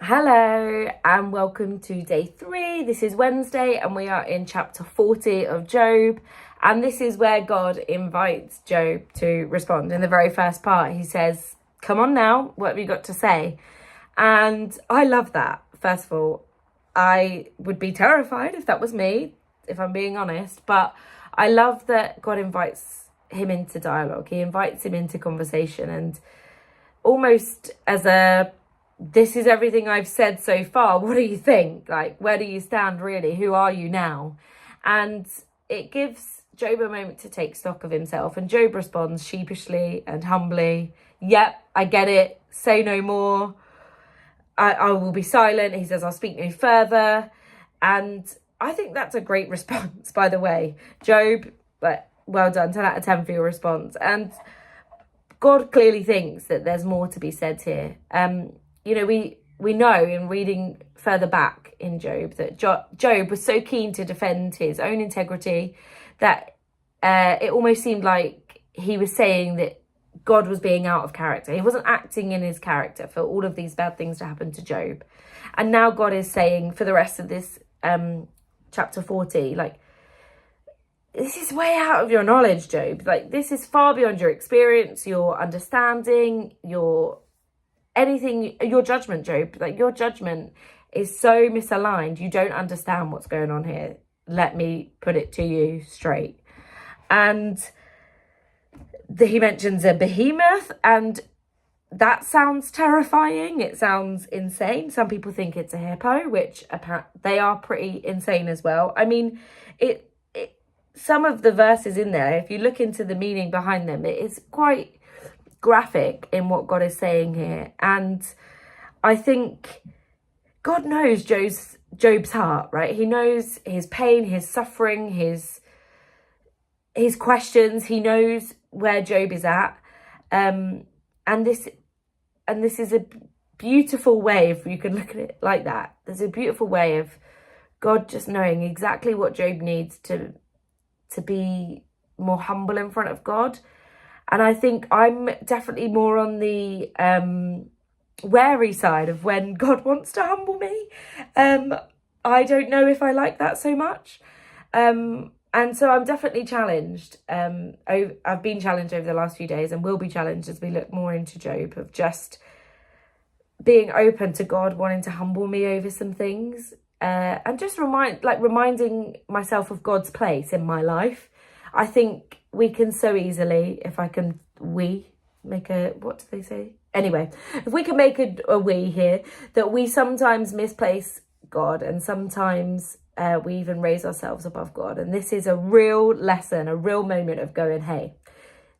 Hello and welcome to day 3. This is Wednesday and we are in chapter 40 of Job, and this is where God invites Job to respond. In the very first part he says, come on now, what have you got to say? And I love that. First of all, I would be terrified if that was me, if I'm being honest, but I love that God invites him into dialogue. He invites him into conversation, and almost as a, this is everything I've said so far, what do you think? Like, where do you stand really? Who are you now? And it gives Job a moment to take stock of himself, and Job responds sheepishly and humbly, yep, I get it, say no more, I will be silent. He says, I'll speak no further. And I think that's a great response, by the way. Job, well done, 10 out of 10 for your response. And God clearly thinks that there's more to be said here. We know in reading further back in Job that Job was so keen to defend his own integrity that it almost seemed like he was saying that God was being out of character. He wasn't acting in his character for all of these bad things to happen to Job. And now God is saying for the rest of this chapter 40, like, this is way out of your knowledge, Job. Like, this is far beyond your experience, your understanding, your judgment, Job. Like, your judgment is so misaligned. You don't understand what's going on here. Let me put it to you straight. And he mentions a behemoth, and that sounds terrifying. It sounds insane. Some people think it's a hippo, which they are pretty insane as well. I mean, some of the verses in there, if you look into the meaning behind them, it is quite graphic in what God is saying here. And I think God knows Job's heart, right? He knows his pain, his suffering, his questions. He knows where Job is at. And this is a beautiful way, if you can look at it like that. There's a beautiful way of God just knowing exactly what Job needs to be more humble in front of God. And I think I'm definitely more on the wary side of when God wants to humble me. I don't know if I like that so much. And so I'm definitely challenged. I've been challenged over the last few days and will be challenged as we look more into Job, of just being open to God wanting to humble me over some things. And just reminding myself of God's place in my life. I think we can so easily, if we can make a we here, that we sometimes misplace God, and sometimes we even raise ourselves above God. And this is a real lesson, a real moment of going, hey,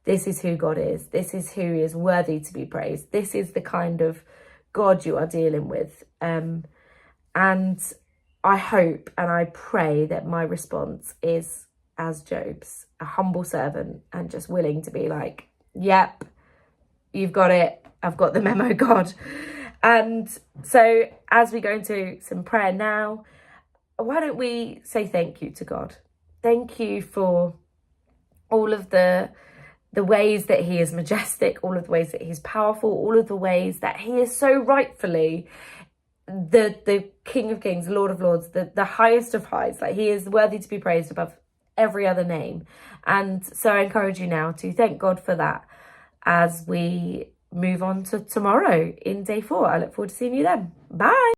this is who God is. This is who is worthy to be praised. This is the kind of God you are dealing with. And I hope and I pray that my response is as Job's, a humble servant, and just willing to be like, yep, you've got it. I've got the memo, God. And so as we go into some prayer now, why don't we say thank you to God? Thank you for all of the ways that he is majestic, all of the ways that he's powerful, all of the ways that he is so rightfully the King of Kings, Lord of Lords, the highest of highs. Like, he is worthy to be praised above every other name. And so I encourage you now to thank God for that as we move on to tomorrow in day 4. I look forward to seeing you then. Bye.